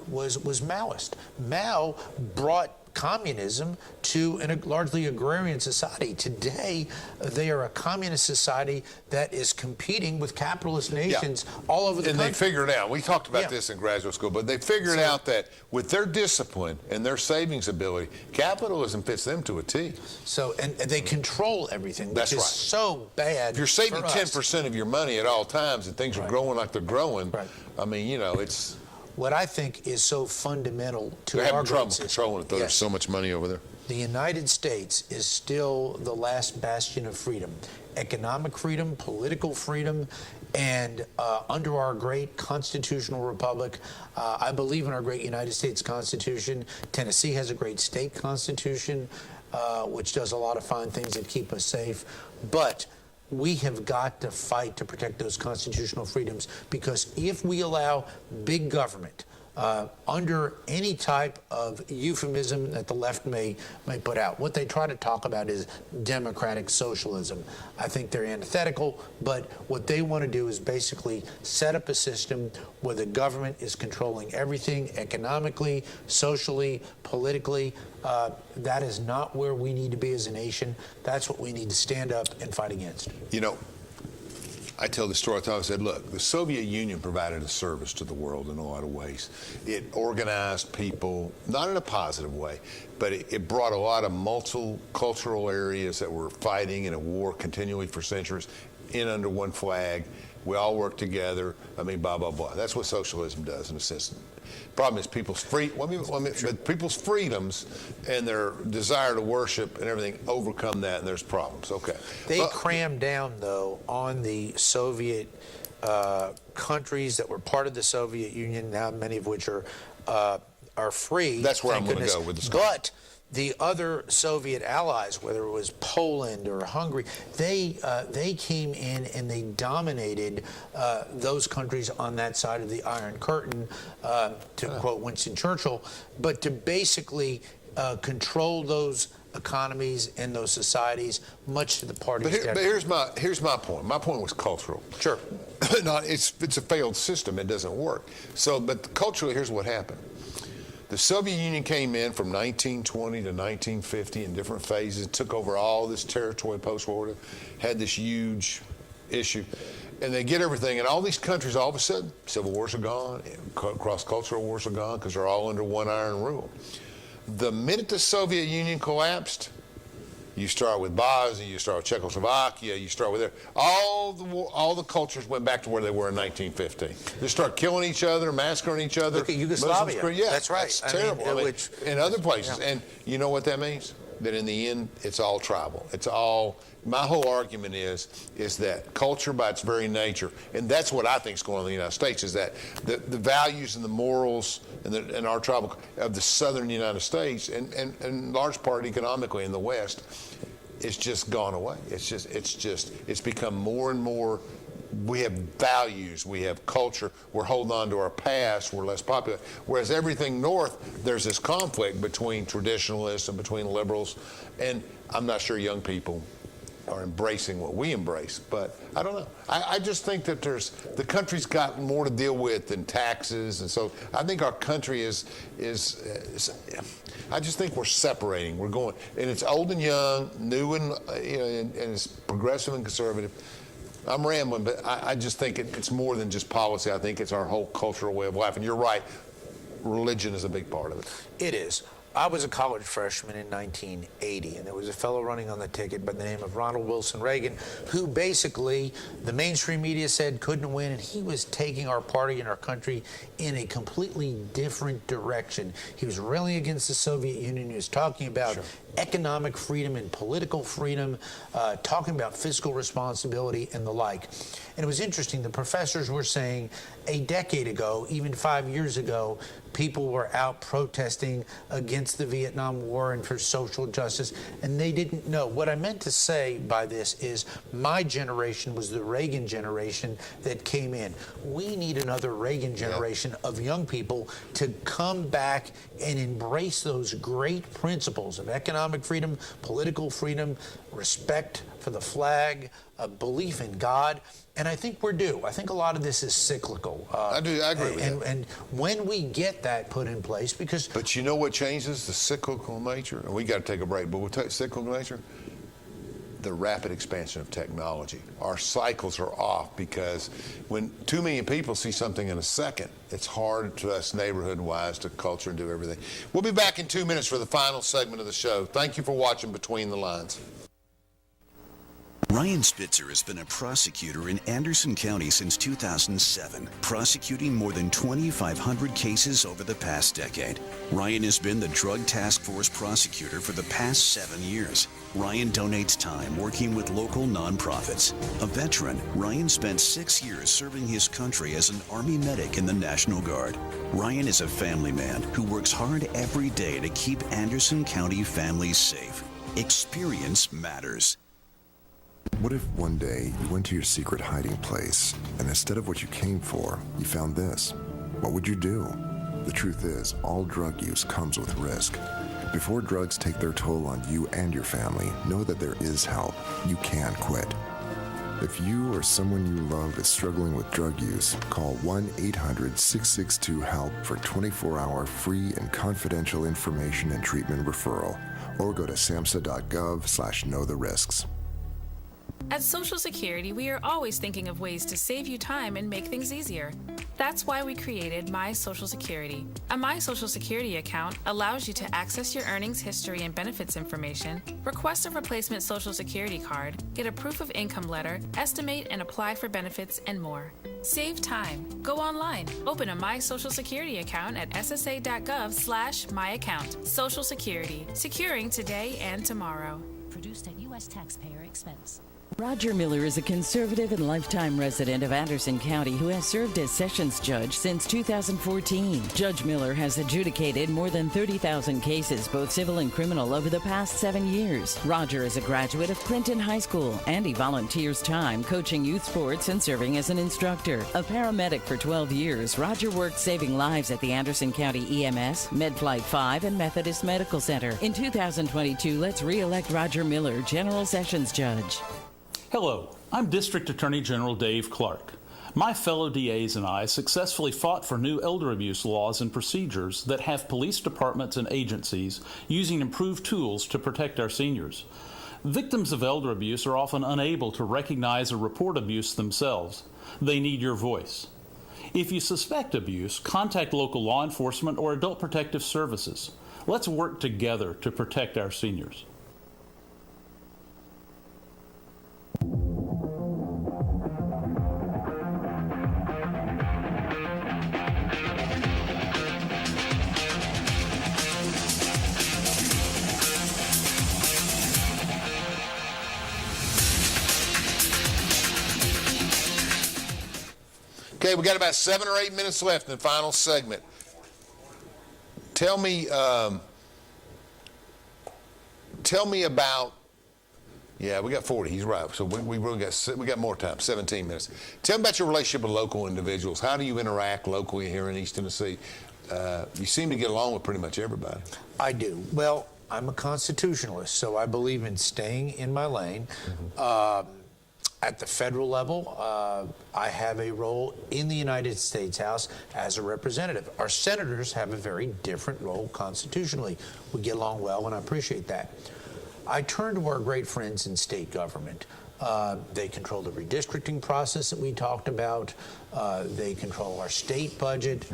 was Maoist. Mao brought communism to a largely agrarian society. Today, they are a communist society that is competing with capitalist nations all over the country. And they figured out, we talked about this in graduate school, but they figured out that with their discipline and their savings ability, capitalism fits them to a T. So, and they control everything, which is so bad. If you're saving for us. 10% of your money at all times and things are growing like they're growing, I mean, you know, it's... What I think is so fundamental to they're our having trouble system, controlling it, though. There's so much money over there. The United States is still the last bastion of freedom. Economic freedom, political freedom, and under our great constitutional republic, I believe in our great United States Constitution. Tennessee has a great state constitution, which does a lot of fine things that keep us safe. But we have got to fight to protect those constitutional freedoms, because if we allow big government under any type of euphemism that the left may put out, what they try to talk about is democratic socialism. I think they're antithetical, but what they want to do is basically set up a system where the government is controlling everything economically, socially, politically. That is not where we need to be as a nation. That's what we need to stand up and fight against. You know, I tell the story. I said, look, the Soviet Union provided a service to the world in a lot of ways. It organized people, not in a positive way, but it brought a lot of multicultural areas that were fighting in a war continually for centuries in under one flag. We all work together. I mean, blah, blah, blah. That's what socialism does in a sense. Problem is people's people's freedoms and their desire to worship and everything overcome that, and there's problems. Okay. They crammed down, though, on the Soviet countries that were part of the Soviet Union, now many of which are free. That's where I'm going to go with this. But the other Soviet allies, whether it was Poland or Hungary, they came in and they dominated those countries on that side of the Iron Curtain, to quote Winston Churchill, but to basically control those economies and those societies, much to the party's detriment. But here's my point. My point was cultural. Sure. It's a failed system. It doesn't work. So, but culturally, here's what happened. The Soviet Union came in from 1920 to 1950 in different phases, took over all this territory post-war, had this huge issue. And they get everything, and all these countries, all of a sudden, civil wars are gone, cross-cultural wars are gone, because they're all under one iron rule. The minute the Soviet Union collapsed, you start with Bosnia, you start with Czechoslovakia, you start with there. All the cultures went back to where they were in 1915. They start killing each other, massacring each other. Look at Yugoslavia. Yeah, that's right. It's terrible. In other places. Yeah. And you know what that means? That in the end, it's all tribal. It's all. My whole argument is that culture by its very nature, and that's what I think is going on in the United States, is that the values and the morals and our tribal of the southern United States, and in large part economically in the West, it's just gone away. It's become more and more. We have values, we have culture, we're holding on to our past, we're less popular. Whereas everything north, there's this conflict between traditionalists and between liberals, and I'm not sure young people are embracing what we embrace, but I don't know. I just think that the country's got more to deal with than taxes, and so I think our country is I just think we're separating. We're going, and it's old and young, new and and it's progressive and conservative. I'm rambling, but I just think it's more than just policy. I think it's our whole cultural way of life. And you're right, religion is a big part of it. It is. I was a college freshman in 1980, and there was a fellow running on the ticket by the name of Ronald Wilson Reagan, who basically the mainstream media said couldn't win, and he was taking our party and our country in a completely different direction. He was railing against the Soviet Union. He was talking about economic freedom and political freedom, talking about fiscal responsibility and the like. And it was interesting. The professors were saying a decade ago, even 5 years ago, people were out protesting against the Vietnam War and for social justice, and they didn't know. What I meant to say by this is my generation was the Reagan generation that came in. We need another Reagan generation of young people to come back and embrace those great principles of economic freedom, political freedom, respect for the flag, a belief in God, and I think we're due. I think a lot of this is cyclical. I agree with that. And when we get that put in place, because... But you know what changes the cyclical nature? And we got to take a break, but we'll take cyclical nature. The rapid expansion of technology. Our cycles are off because when 2 million people see something in a second, it's hard to us neighborhood-wise to culture and do everything. We'll be back in 2 minutes for the final segment of the show. Thank you for watching Between the Lines. Ryan Spitzer has been a prosecutor in Anderson County since 2007, prosecuting more than 2,500 cases over the past decade. Ryan has been the Drug Task Force prosecutor for the past 7 years. Ryan donates time working with local nonprofits. A veteran, Ryan spent 6 years serving his country as an Army medic in the National Guard. Ryan is a family man who works hard every day to keep Anderson County families safe. Experience matters. What if one day you went to your secret hiding place and instead of what you came for, you found this? What would you do? The truth is, all drug use comes with risk. Before drugs take their toll on you and your family, know that there is help. You can quit. If you or someone you love is struggling with drug use, call 1-800-662-HELP for 24-hour free and confidential information and treatment referral, or go to samhsa.gov/know-the-risks. At Social Security, we are always thinking of ways to save you time and make things easier. That's why we created My Social Security. A My Social Security account allows you to access your earnings history and benefits information, request a replacement Social Security card, get a proof of income letter, estimate and apply for benefits, and more. Save time. Go online. Open a My Social Security account at ssa.gov/myaccount. Social Security. Securing today and tomorrow. Produced at U.S. taxpayer expense. Roger Miller is a conservative and lifetime resident of Anderson County who has served as Sessions Judge since 2014. Judge Miller has adjudicated more than 30,000 cases, both civil and criminal, over the past 7 years. Roger is a graduate of Clinton High School, and he volunteers time coaching youth sports and serving as an instructor. A paramedic for 12 years, Roger worked saving lives at the Anderson County EMS, MedFlight 5, and Methodist Medical Center. In 2022, let's re-elect Roger Miller, General Sessions Judge. Hello, I'm District Attorney General Dave Clark. My fellow DAs and I successfully fought for new elder abuse laws and procedures that have police departments and agencies using improved tools to protect our seniors. Victims of elder abuse are often unable to recognize or report abuse themselves. They need your voice. If you suspect abuse, contact local law enforcement or adult protective services. Let's work together to protect our seniors. Okay, we got about 7 or 8 minutes left in the final segment. Tell me about. Yeah, we got 40. He's right. So we really got more time. 17 minutes. Tell me about your relationship with local individuals. How do you interact locally here in East Tennessee? You seem to get along with pretty much everybody. I do. Well, I'm a constitutionalist, so I believe in staying in my lane. At the federal level, I have a role in the United States House as a representative. Our senators have a very different role constitutionally. We get along well, and I appreciate that. I turn to our great friends in state government. They control the redistricting process that we talked about. They control our state budget.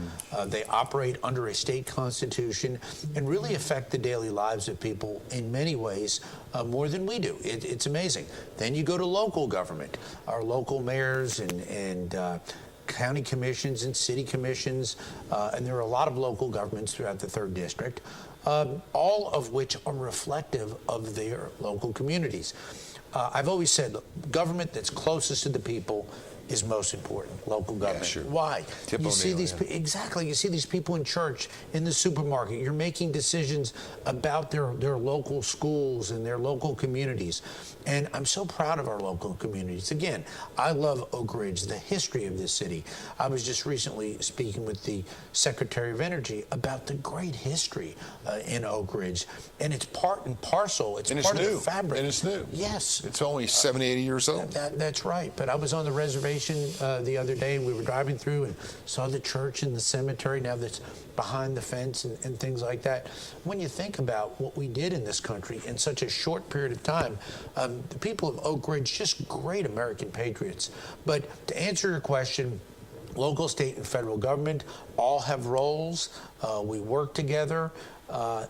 They operate under a state constitution and really affect the daily lives of people in many ways more than we do. It's amazing. Then you go to local government. Our local mayors and county commissions and city commissions, and there are a lot of local governments throughout the 3rd District, all of which are reflective of their local communities. I've always said government that's closest to the people is most important, local government. sure. Why? Tip You O'Neill, see these yeah. exactly. You see these people in church, in the supermarket. You're making decisions about their local schools and their local communities. And I'm so proud of our local communities. Again, I love Oak Ridge, the history of this city. I was just recently speaking with the Secretary of Energy about the great history in Oak Ridge. And it's part and parcel. It's And part it's of new. the fabric. And it's new. Yes. It's only 70, 80 years old. That's right. But I was on the reservation the other day. We were driving through and saw the church and the cemetery now that's behind the fence and things like that. When you think about what we did in this country in such a short period of time, the people of Oak Ridge, just great American patriots. But to answer your question, local, state, and federal government all have roles. We work together.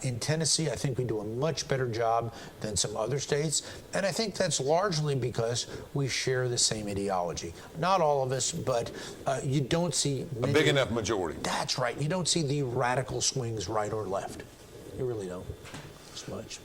In Tennessee, I think we do a much better job than some other states, and I think that's largely because we share the same ideology. Not all of us, but you don't see A big enough majority. That's right. You don't see the radical swings right or left. You really don't as much.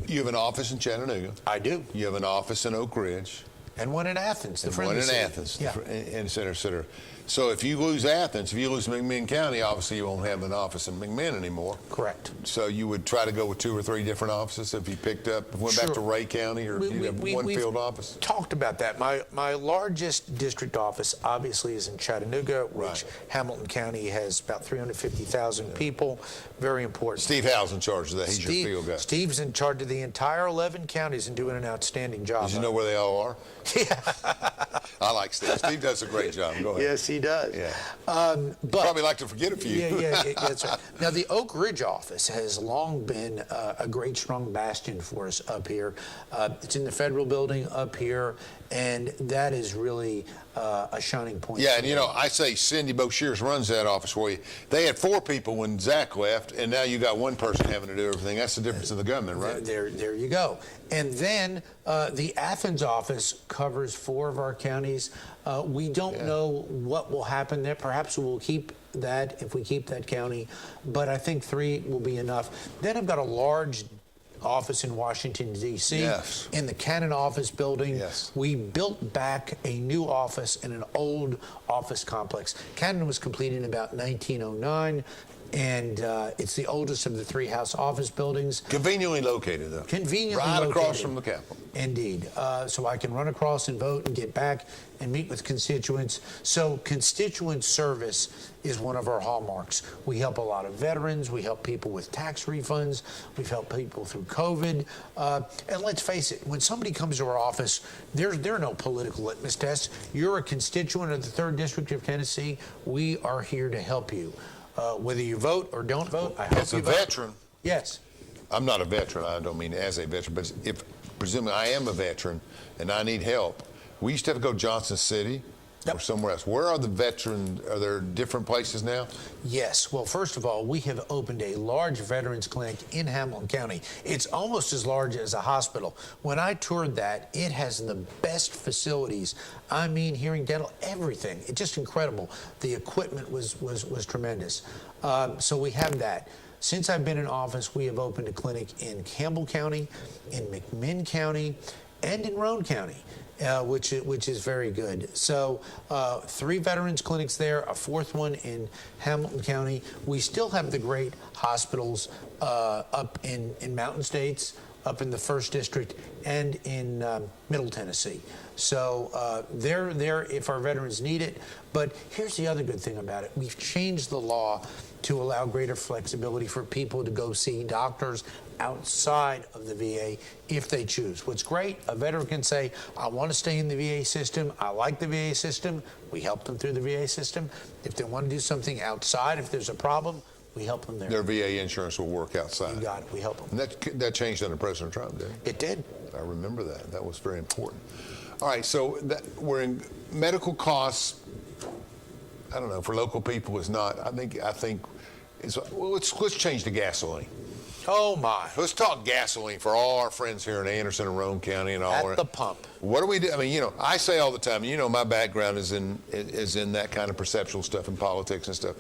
You have an office in Chattanooga. I do. You have an office in Oak Ridge. And one in Athens, the And friendly one in city. Athens, Yeah. and et cetera, et cetera. So if you lose Athens, if you lose McMinn County, obviously you won't have an office in McMinn anymore. Correct. So you would try to go with 2 or 3 different offices if you went back to Ray County, or you'd have one we've field office? Talked about that. My largest district office obviously is in Chattanooga, which Right. Hamilton County has about 350,000 people. Very important. Steve Howe's in charge of that. He's your field guy. Steve's in charge of the entire 11 counties and doing an outstanding job. Does you know where they all are? Yeah. I like Steve. Steve does a great job. Go ahead. Yes, he does. Yeah. But Probably like to forget a few. Yeah, that's right. Now, the Oak Ridge office has long been a great, strong bastion for us up here. It's in the federal building up here, and that is really a shining point. Yeah, for and me. you know, I say Cindy Boshears runs that office for you. They had 4 people when Zach left, and now you got one person having to do everything. That's the difference in the government, right? There you go. And then the Athens office covers 4 of our counties. We don't know what will happen there. Perhaps we'll keep that if we keep that county, but I think 3 will be enough. Then I've got a large office in Washington, D.C. Yes. In the Cannon office building. Yes. We built back a new office in an old office complex. Cannon was completed in about 1909. And it's the oldest of the 3 House office buildings. Conveniently located, though. Conveniently right located. across from the Capitol. Indeed. So I can run across and vote and get back and meet with constituents. So constituent service is one of our hallmarks. We help a lot of veterans. We help people with tax refunds. We've helped people through COVID. And let's face it, when somebody comes to our office, there are no political litmus tests. You're a constituent of the 3rd District of Tennessee. We are here to help you. Whether you vote or don't vote, I hope As a you vote. veteran, Yes. I'm not a veteran. I don't mean as a veteran, but if presumably I am a veteran and I need help, we used to have to go to Johnson City or somewhere else. Where are the veterans? Are there different places now? Yes. Well, first of all, we have opened a large veterans clinic in Hamilton County. It's almost as large as a hospital. When I toured that, it has the best facilities. I mean, hearing, dental, everything. It's just incredible. The equipment was tremendous. So we have that. Since I've been in office, we have opened a clinic in Campbell County, in McMinn County, and in Roane County. Which is very good. So 3 veterans clinics there, a 4th one in Hamilton County. We still have the great hospitals up in Mountain States, up in the 1st District, and in Middle Tennessee. So they're there if our veterans need it. But here's the other good thing about it. We've changed the law to allow greater flexibility for people to go see doctors outside of the VA if they choose. What's great, a veteran can say, I want to stay in the VA system. I like the VA system. We help them through the VA system. If they want to do something outside, if there's a problem, we help them there. Their VA insurance will work outside. You got it. We help them. And that changed under President Trump, didn't it? It did. I remember that. That was very important. All right, so we're in medical costs. I don't know, for local people is not. I think it's, well, let's change to gasoline. Oh, my. Let's talk gasoline for all our friends here in Anderson and Roane County and all. At the pump. What do we do? I mean, I say all the time, my background is in that kind of perceptual stuff and politics and stuff.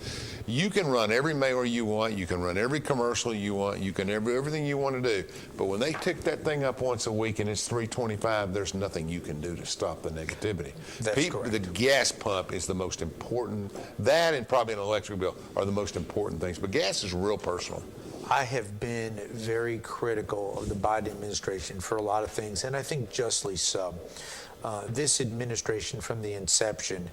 You can run every mayor you want. You can run every commercial you want. You can everything you want to do. But when they tick that thing up once a week and it's $3.25, there's nothing you can do to stop the negativity. That's correct. The gas pump is the most important. That and probably an electric bill are the most important things. But gas is real personal. I have been very critical of the Biden administration for a lot of things, and I think justly so. This administration from the inception,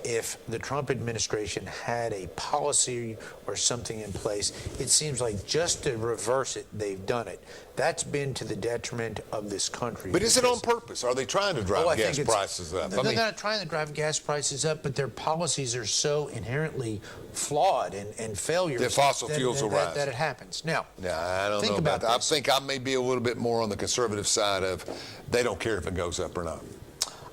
if the Trump administration had a policy or something in place, it seems like just to reverse it, they've done it. That's been to the detriment of this country. But is it on purpose? Are they trying to drive gas prices up? They're not trying to drive gas prices up, but their policies are so inherently flawed and failures that fossil fuels will rise. That it happens. Now, I don't know about that. I think I may be a little bit more on the conservative side of they don't care if it goes up or not.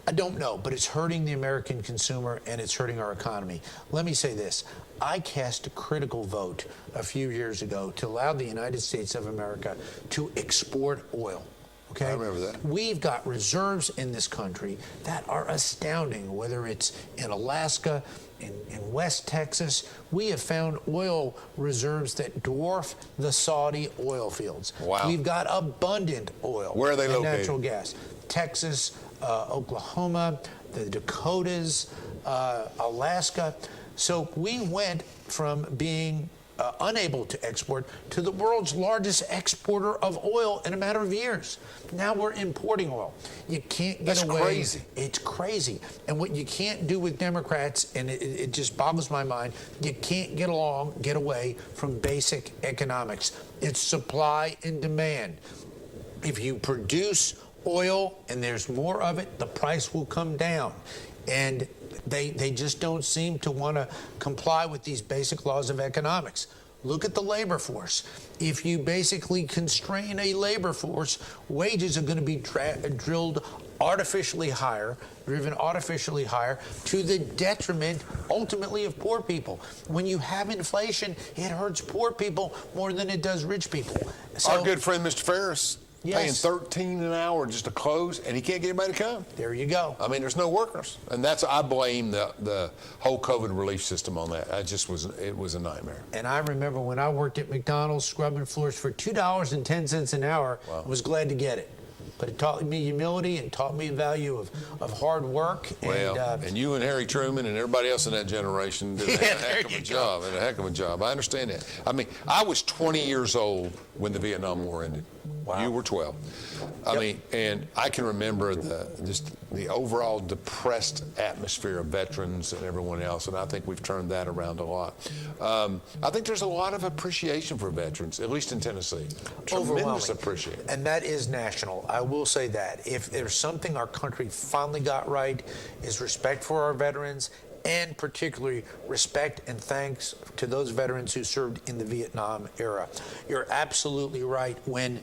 I don't know, but it's hurting the American consumer and it's hurting our economy. Let me say this. I cast a critical vote a few years ago to allow the United States of America to export oil. Okay? I remember that. We've got reserves in this country that are astounding, whether it's in Alaska, in West Texas. We have found oil reserves that dwarf the Saudi oil fields. Wow. We've got abundant oil. Where are they and located? Natural gas. Texas, Oklahoma, the Dakotas, Alaska. So we went from being unable to export to the world's largest exporter of oil in a matter of years. Now we're importing oil. You can't get away. That's crazy. It's crazy. And what you can't do with Democrats, and it just boggles my mind, you can't get away from basic economics. It's supply and demand. If you produce oil and there's more of it, the price will come down. And they just don't seem to want to comply with these basic laws of economics. Look at the labor force. If you basically constrain a labor force, wages are going to be driven artificially higher to the detriment, ultimately, of poor people. When you have inflation, it hurts poor people more than it does rich people. So, our good friend, Mr. Ferris, yes, paying $13 an hour just to close, and he can't get anybody to come. There you go. I mean, there's no workers, and I blame the whole COVID relief system on that. It was a nightmare. And I remember when I worked at McDonald's scrubbing floors for $2.10 an hour. Wow. I was glad to get it. But it taught me humility and taught me the value of hard work. And you and Harry Truman and everybody else in that generation did a heck of a job. Did a heck of a job. I understand that. I mean, I was 20 years old when the Vietnam War ended. Wow. You were 12. I mean, and I can remember the overall depressed atmosphere of veterans and everyone else, and I think we've turned that around a lot. I think there's a lot of appreciation for veterans, at least in Tennessee. Tremendous appreciation. And that is national. I will say that. If there's something our country finally got right, is respect for our veterans, and particularly respect and thanks to those veterans who served in the Vietnam era. You're absolutely right. When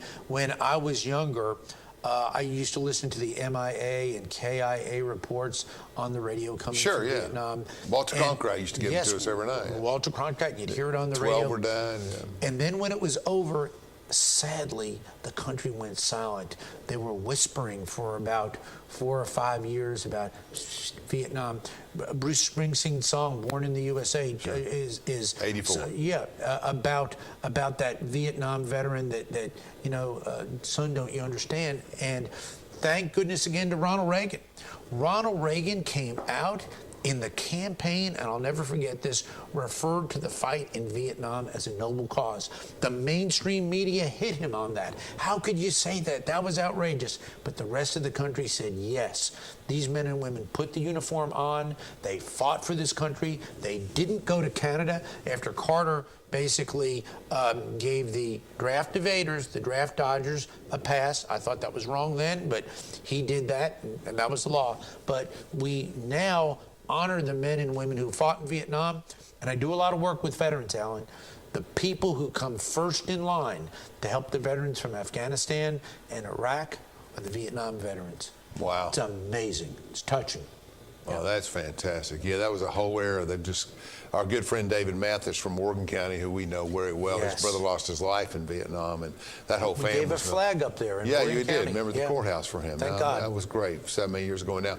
I was younger, I used to listen to the MIA and KIA reports on the radio coming from Vietnam. Walter Cronkite used to give it to us every night. Walter Cronkite, you'd hear it on the radio. 12 were dying. Yeah. And then when it was over, sadly, the country went silent. They were whispering for about 4 or 5 years about Vietnam. Bruce Springsteen's song "Born in the USA" is 84. About that Vietnam veteran that son, don't you understand? And thank goodness again to Ronald Reagan. Ronald Reagan came out in the campaign, and I'll never forget this, referred to the fight in Vietnam as a noble cause. The mainstream media hit him on that. How could you say that? That was outrageous. But the rest of the country said, yes, these men and women put the uniform on. They fought for this country. They didn't go to Canada after Carter basically gave the draft evaders, the draft dodgers, a pass. I thought that was wrong then, but he did that, and that was the law. But we now honor the men and women who fought in Vietnam, and I do a lot of work with veterans, Alan. The people who come first in line to help the veterans from Afghanistan and Iraq are the Vietnam veterans. Wow. It's amazing. It's touching. Oh, that's fantastic. Yeah, that was a whole era that just, our good friend David Mathis from Morgan County, who we know very well, Yes. his brother lost his life in Vietnam, and that whole We family. gave a flag up there in Yeah, Morgan you County. did. Remember the Yeah. courthouse for him. Thank God. That was great. 7, 8 years ago now.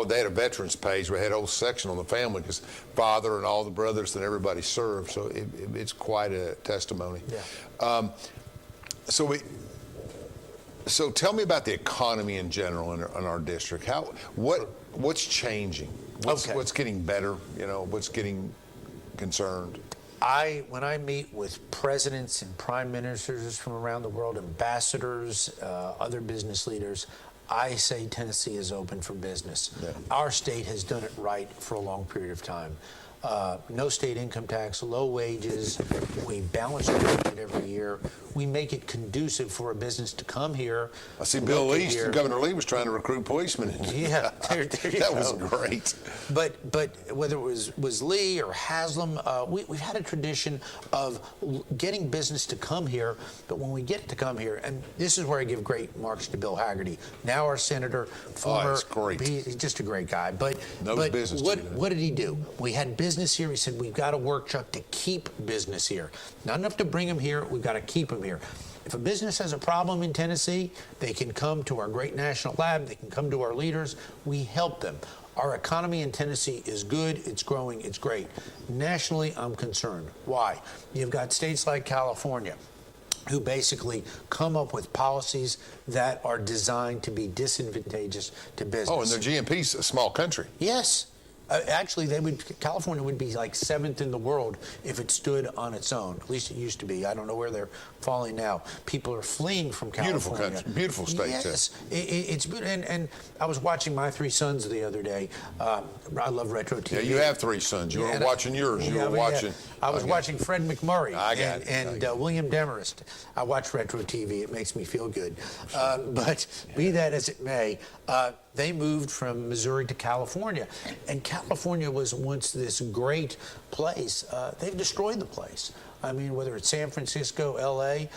They had a veterans page. We had a whole section on the family because father and all the brothers and everybody served. So it's quite a testimony. Yeah. So tell me about the economy in general in our district. What's changing? What's getting better? What's getting concerned? When I meet with presidents and prime ministers from around the world, ambassadors, other business leaders, I say Tennessee is open for business. Yeah. Our state has done it right for a long period of time. No state income tax, low wages. We balance our budget every year. We make it conducive for a business to come here. I see Bill Lee, Governor Lee was trying to recruit policemen. Yeah, there you that go. was great. But whether it was Lee or Haslam, we've had a tradition of getting business to come here. But when we get to come here, and this is where I give great marks to Bill Hagerty, now our senator, former. that's great. He's just a great guy. But business. What did he do? We had business here. He said we've got to work, Chuck, to keep business here. Not enough to bring them here. We've got to keep them here. If a business has a problem in Tennessee, they can come to our great national lab. They can come to our leaders. We help them. Our economy in Tennessee is good. It's growing. It's great. Nationally, I'm concerned. Why? You've got states like California who basically come up with policies that are designed to be disadvantageous to business. Oh, and their GNP's a small country. Yes. Actually, California would be like 7th in the world if it stood on its own. At least it used to be. I don't know where they're falling now. People are fleeing from California. Beautiful country, beautiful state. Yes, it's beautiful. And I was watching my 3 sons the other day. I love retro TV. Yeah, you have 3 sons. You were watching yours. You were watching. I was watching Fred McMurray and William Demarest. I watch retro TV. It makes me feel good. But be that as it may, they moved from Missouri to California. And California was once this great place. They've destroyed the place. I mean, whether it's San Francisco, L.A.,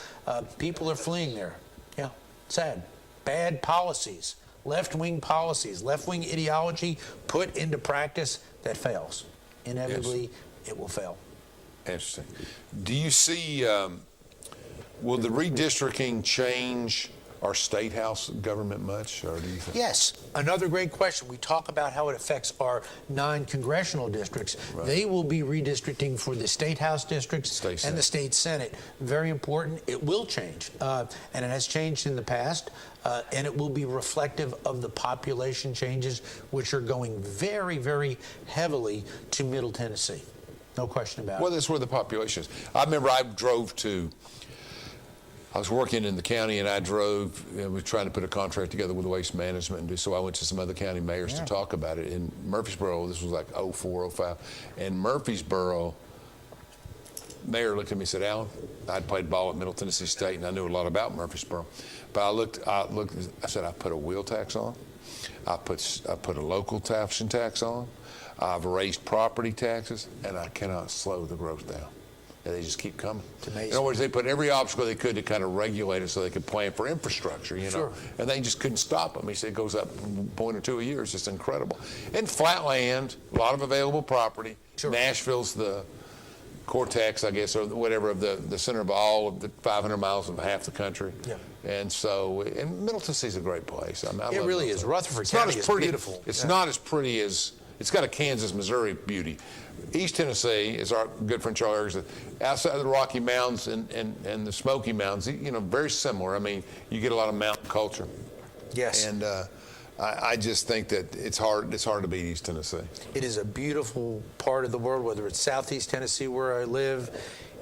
people are fleeing there. Yeah, sad. Bad policies, left-wing policies, left-wing ideology put into practice that fails. Inevitably, it will fail. Interesting. Do you see, will the redistricting change our state house government much, or do you think? Yes, another great question. We talk about how it affects our 9 congressional districts. Right. They will be redistricting for the state house districts and the state senate. Very important. It will change, and it has changed in the past, and it will be reflective of the population changes, which are going very, very heavily to Middle Tennessee. No question about it. Well, that's where the population is. I remember I was working in the county, and I drove, we were trying to put a contract together with waste management, and so I went to some other county mayors to talk about it. In Murfreesboro, this was like 04, 05, and Murfreesboro mayor looked at me and said, Alan, I'd played ball at Middle Tennessee State, and I knew a lot about Murfreesboro, but I said, I put a wheel tax on, I put a local tax on, I've raised property taxes, and I cannot slow the growth down. And they just keep coming. It's amazing. In other words, they put every obstacle they could to kind of regulate it so they could plan for infrastructure, Sure. And they just couldn't stop them. He said it goes up a point or two a year. It's just incredible. And flat land, a lot of available property. Sure. Nashville's the cortex, I guess, or whatever, of the center of all of the 500 miles of half the country. Yeah. And so, and Middle Tennessee's a great place. I It love really Middle is. Tennessee. Rutherford It's not County as is pretty. beautiful. It's Yeah. not as pretty as, it's got a Kansas, Missouri beauty. East Tennessee is our good friend Charlie Ergson. Outside of the Rocky Mountains and the Smoky Mountains, very similar. I mean, you get a lot of mountain culture. Yes. And I just think that it's hard to beat East Tennessee. It is a beautiful part of the world, whether it's Southeast Tennessee where I live,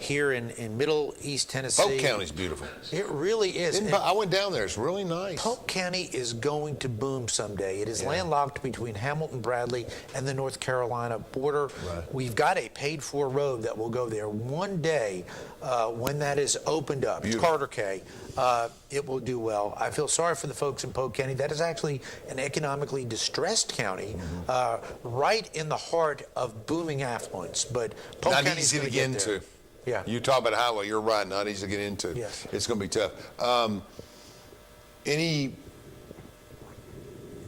here in Middle East Tennessee. Polk County's beautiful. It really is. I went down there. It's really nice. Polk County is going to boom someday. It is landlocked between Hamilton, Bradley, and the North Carolina border. Right. We've got a paid-for road that will go there one day when that is opened up. Beautiful. It's Carter K. It will do well. I feel sorry for the folks in Polk County. That is actually an economically distressed county, right in the heart of booming affluence. But Polk Not County easy to get into. Yeah. You talk about highway, you're right, not easy to get into. Yes. It's going to be tough.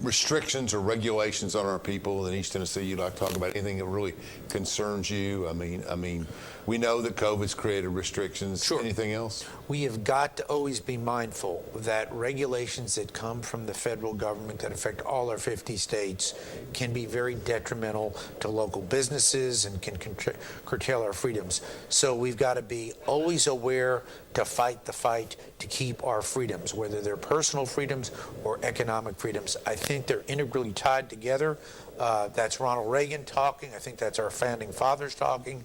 restrictions or regulations on our people in East Tennessee you'd like to talk about? Anything that really concerns you? I mean, we know that COVID's created restrictions. Sure. Anything else? We have got to always be mindful that regulations that come from the federal government that affect all our 50 states can be very detrimental to local businesses and can curtail our freedoms. So we've got to be always aware to fight the fight to keep our freedoms, whether they're personal freedoms or economic freedoms. I think they're integrally tied together. That's Ronald Reagan talking. I think that's our founding fathers talking.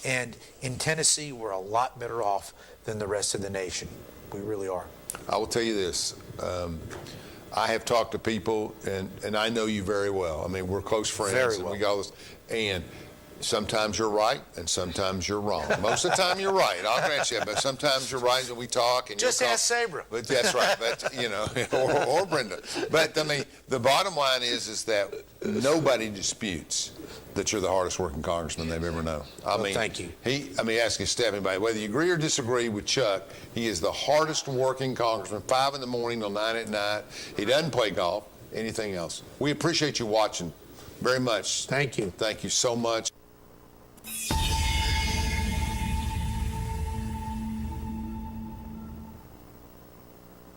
And in Tennessee, we're a lot better off than the rest of the nation. We really are. I will tell you this. I have talked to people, and I know you very well. I mean, we're close friends. Very and well. we got all this. And sometimes you're right, and sometimes you're wrong. Most of the time you're right. I'll grant you, but sometimes you're right, and we talk. And Just ask Sabra. But that's right. But you know, or Brenda. But I mean, the bottom line is that nobody disputes that you're the hardest working congressman they've ever known. I mean, thank you. Ask you, Stephanie, whether you agree or disagree with Chuck, he is the hardest working congressman, 5 in the morning till 9 at night. He doesn't play golf, anything else. We appreciate you watching very much. Thank you. Thank you so much.